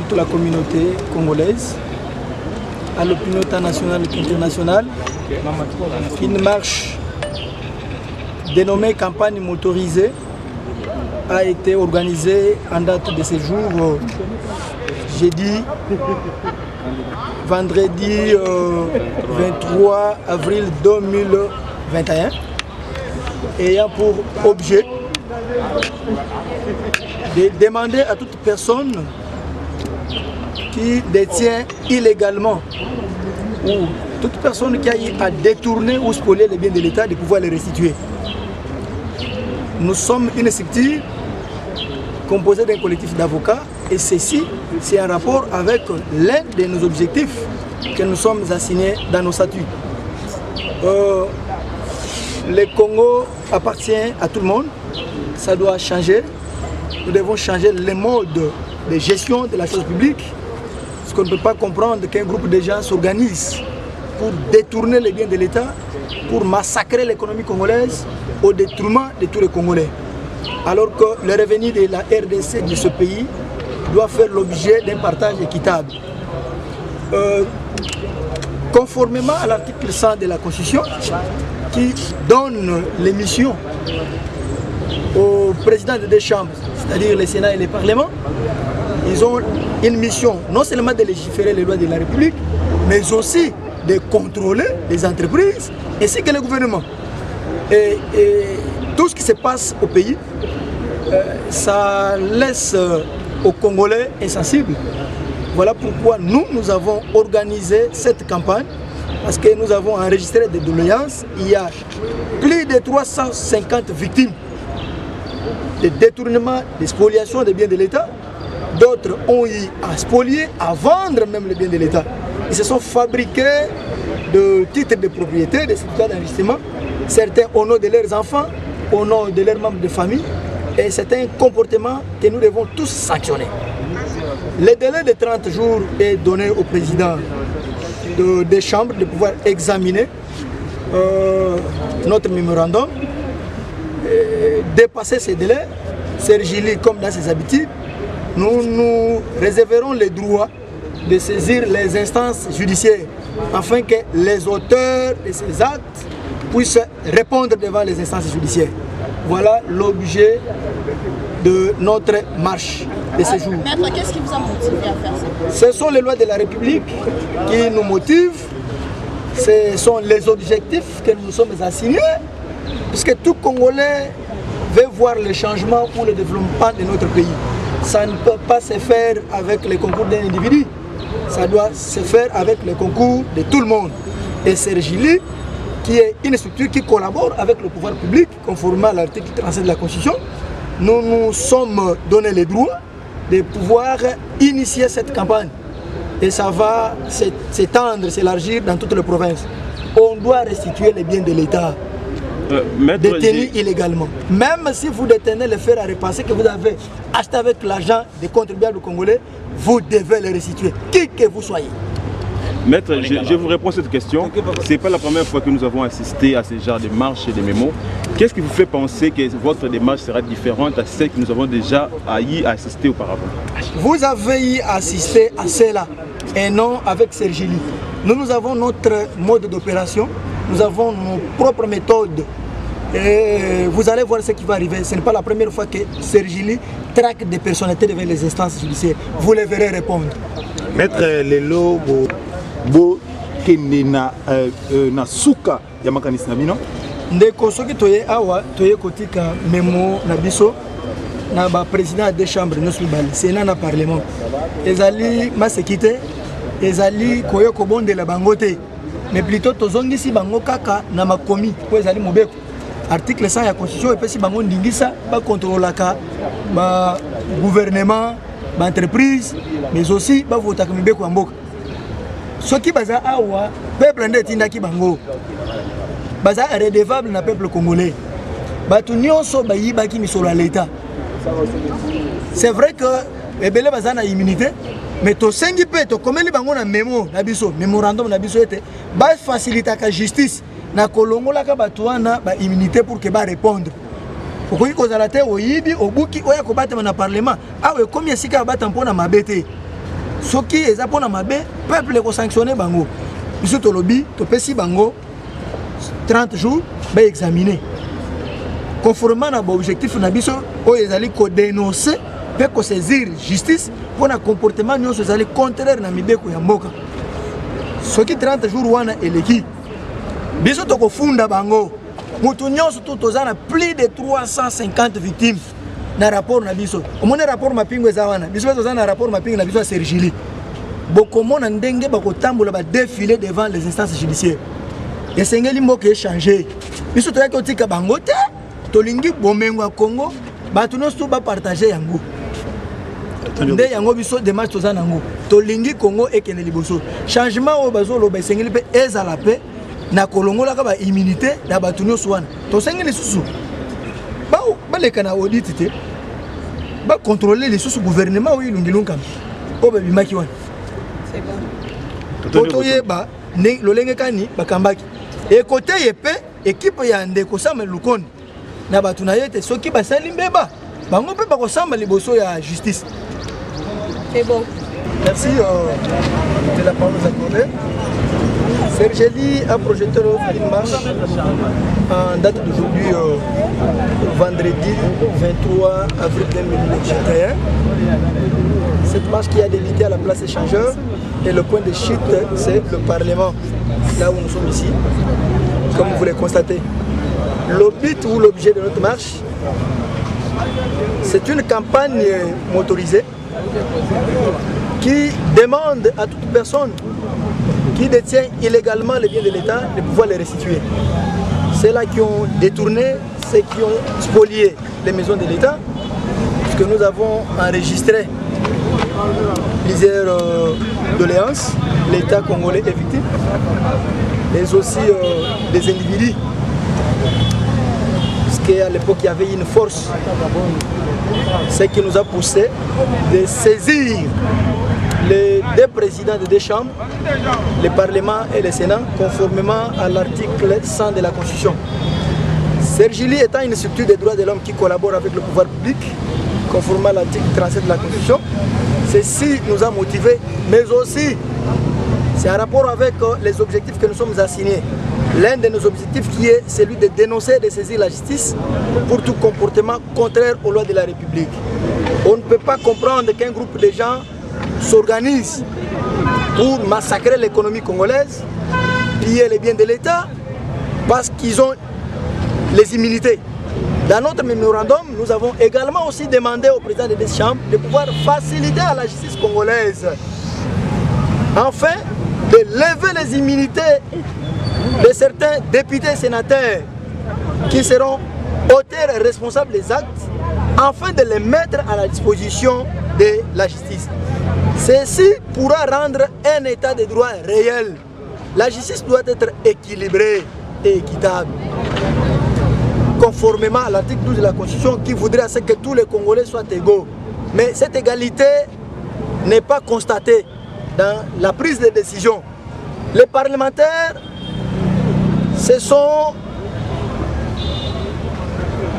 toute la communauté congolaise, à l'opinion nationale et internationale, une marche dénommée campagne motorisée a été organisée en date de ce jour, jeudi, vendredi 23 avril 2021, ayant pour objet de demander à toute personne qui détient illégalement ou toute personne qui a eu à détourner ou spolier les biens de l'État de pouvoir les restituer. Nous sommes une structure composée d'un collectif d'avocats et ceci, c'est en rapport avec l'un de nos objectifs que nous sommes assignés dans nos statuts. Le Congo appartient à tout le monde, ça doit changer. Nous devons changer le mode de gestion de la chose publique. Parce qu'on ne peut pas comprendre qu'un groupe de gens s'organise pour détourner les biens de l'État, pour massacrer l'économie congolaise au détriment de tous les Congolais. Alors que le revenu de la RDC de ce pays doit faire l'objet d'un partage équitable. Conformément à l'article 100 de la Constitution, qui donne les missions au président des deux chambres, c'est-à-dire le Sénat et le Parlement, ils ont une mission non seulement de légiférer les lois de la République, mais aussi de contrôler les entreprises ainsi que le gouvernement. Et tout ce qui se passe au pays, ça laisse aux Congolais insensibles. Voilà pourquoi nous avons organisé cette campagne, parce que nous avons enregistré des doléances. Il y a plus de 350 victimes de détournement, de spoliation des biens de l'État. D'autres ont eu à spolier, à vendre même les biens de l'État. Ils se sont fabriqués de titres de propriété, de certificats d'enregistrement, certains au nom de leurs enfants, au nom de leurs membres de famille. Et c'est un comportement que nous devons tous sanctionner. Le délai de 30 jours est donné au président des chambres de pouvoir examiner notre mémorandum. Dépasser ces délais, Sergili, comme dans ses habitudes, nous réserverons le droit de saisir les instances judiciaires afin que les auteurs de ces actes puissent répondre devant les instances judiciaires. Voilà l'objet de notre marche de ce jour. Maître, qu'est-ce qui vous a motivé à faire ça? Ce sont les lois de la République qui nous motivent. Ce sont les objectifs que nous sommes assignés. Puisque tout Congolais veut voir le changement ou le développement de notre pays. Ça ne peut pas se faire avec le concours d'un individu. Ça doit se faire avec le concours de tout le monde. Et Sergili, qui est une structure qui collabore avec le pouvoir public, conformément à l'article 37 de la Constitution, nous nous sommes donné le droit de pouvoir initier cette campagne. Et ça va s'étendre, s'élargir dans toutes les provinces. On doit restituer les biens de l'État détenus illégalement. Même si vous détenez les fers à repasser que vous avez acheté avec l'argent des contribuables congolais, vous devez les restituer, qui que vous soyez. Maître, je vous réponds à cette question. Ce n'est pas la première fois que nous avons assisté à ce genre de marches et de mémos. Qu'est-ce qui vous fait penser que votre démarche sera différente à celle que nous avons déjà eu à assister auparavant? Vous avez eu à assister à cela et non avec Sergili. Nous avons notre mode d'opération, nous avons nos propres méthodes. Et vous allez voir ce qui va arriver. Ce n'est pas la première fois que Sergili traque des personnalités devant les instances judiciaires. Vous les verrez répondre. Maître Lelo, bo kende na suka ya makanisi na bino ndeko soki toye awa toye kotika memo na biso na ba président des chambres nyonso mibale Sénat na parlement ezali masekite ezali koyo kobondela bango te mais plutôt tozongisi bango kaka na makomi po ezali mobeko article 100 ya constitution epesi bango ndingisa ba contrôlaka ba gouvernement ba entreprise mais aussi ba votaka mibeko ya mboka. Soki baza awa peuple nde tindaki bango baza redevable na peuple congolais batu nyonso bayibaki misolo ya l'État. C'est vrai que ebele baza na immunité mais tosengi pe tokomeli bango na memo na biso mémorandum na biso ete ba facilitaka justice na kolongolaka batu wana ba immunité pour que ba répondre. Okoki kozala te oyibi obuki oya kobatema na parlement awe komi esika bata mpona mabete. Ce qui est pour le peuple est sanctionné. Monsieur Tolobi, Topesi Bango, 30 jours, ben examiner. Conformément à l'objectif, ils allaient dénoncer, pour saisir justice, pour un comportement contraire à Mibeko Yamboka. Ce qui 30 jours, wana eleki. Biso toko funda bango. Mutunyo surtout tozana plus de 350 victimes. Na rapport na biso. Omone rapport mapingo ezawana. Biso tozana rapport mapingo na biso Sergili. Bokomo na ndenge bakotambola ba défiler devant les instances judiciaires. Et sengeli mboka échanger. Biso toyaki otika bango te. Tolingi bomengo ya Congo, batuno sto ba partager yango. Nde yango biso démarche tozana yango. Tolingi Congo ekene liboso. Changement o bazolo ba sengeli pe ezala pe na kolongola ka ba immunité na batuno swana. To sengeli susu. Ba le kana audit te. Ba contrôler les sous gouvernement o ilungilunga. O ba bimaki wana. C'est bon. Toto yeba ne lolenge kani bakambaki. Et côté yepe équipe ya ndeko sama lukoni. Na batuna yete soki basali mbeba bango pe bakosamba liboso ya justice. C'est bon. Merci de la parole nous accordée. Sergeli a projeté une marche en date d'aujourd'hui, vendredi 23 avril 2021. Cette marche qui a débuté à la place échangeur et le point de chute c'est le Parlement, là où nous sommes ici, comme vous le constatez. Le but ou l'objet de notre marche, c'est une campagne motorisée qui demande à toute personne qui détient illégalement les biens de l'État de pouvoir les restituer. Ceux-là qui ont détourné, ceux qui ont spolié les maisons de l'État, puisque nous avons enregistré plusieurs doléances, l'État congolais est victime, mais aussi des individus. Parce qu'à l'époque, il y avait une force, ce qui nous a poussé de saisir les deux présidents des deux chambres, le Parlement et le Sénat, conformément à l'article 100 de la Constitution. Sergili étant une structure des droits de l'homme qui collabore avec le pouvoir public, conformément à l'article 37 de la Constitution, ceci nous a motivés, mais aussi c'est en rapport avec les objectifs que nous sommes assignés. L'un de nos objectifs qui est celui de dénoncer et de saisir la justice pour tout comportement contraire aux lois de la République. On ne peut pas comprendre qu'un groupe de gens s'organise pour massacrer l'économie congolaise, piller les biens de l'État, parce qu'ils ont les immunités. Dans notre mémorandum, nous avons également aussi demandé au président des deux chambres de pouvoir faciliter à la justice congolaise, enfin, de lever les immunités de certains députés et sénateurs qui seront auteurs et responsables des actes, afin de les mettre à la disposition de la justice. Ceci pourra rendre un état de droit réel. La justice doit être équilibrée et équitable, conformément à l'article 12 de la Constitution qui voudrait à ce que tous les Congolais soient égaux. Mais cette égalité n'est pas constatée dans la prise de décision. Les parlementaires, ce sont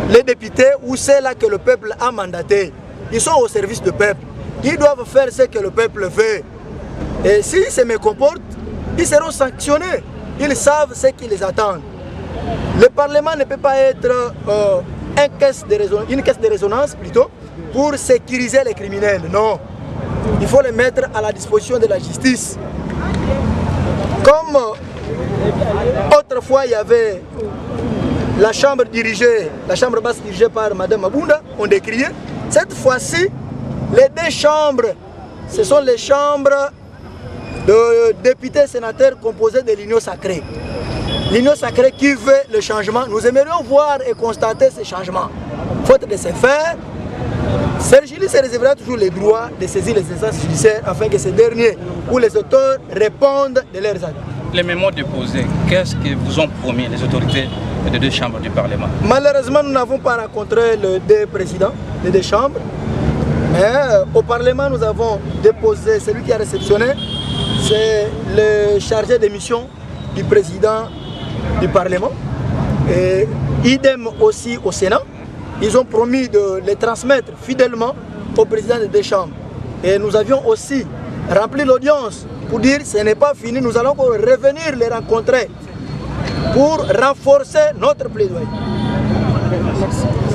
les députés ou ceux-là que le peuple a mandatés. Ils sont au service du peuple. Ils doivent faire ce que le peuple veut. Et s'ils se mécomportent, ils seront sanctionnés. Ils savent ce qui les attend. Le Parlement ne peut pas être une caisse de résonance plutôt pour sécuriser les criminels. Non. Il faut les mettre à la disposition de la justice. Comme autrefois il y avait la chambre basse dirigée par Mme Mabunda, on décriait. Cette fois-ci, les deux chambres, ce sont les chambres de députés sénateurs composées de l'Union sacrée. L'Union sacrée qui veut le changement. Nous aimerions voir et constater ce changement. Faute de ce faire, Sergili se réservera toujours les droits de saisir les instances judiciaires afin que ces derniers ou les auteurs répondent de leurs actes. Les mémoires déposés, qu'est-ce que vous ont promis les autorités des deux chambres du Parlement? Malheureusement, nous n'avons pas rencontré les deux présidents des deux chambres. Mais au Parlement, nous avons déposé, celui qui a réceptionné, c'est le chargé de mission du président du Parlement. Et idem aussi au Sénat. Ils ont promis de les transmettre fidèlement au président des deux chambres. Et nous avions aussi rempli l'audience pour dire ce n'est pas fini, nous allons encore revenir les rencontrer pour renforcer notre plaidoyer. Merci.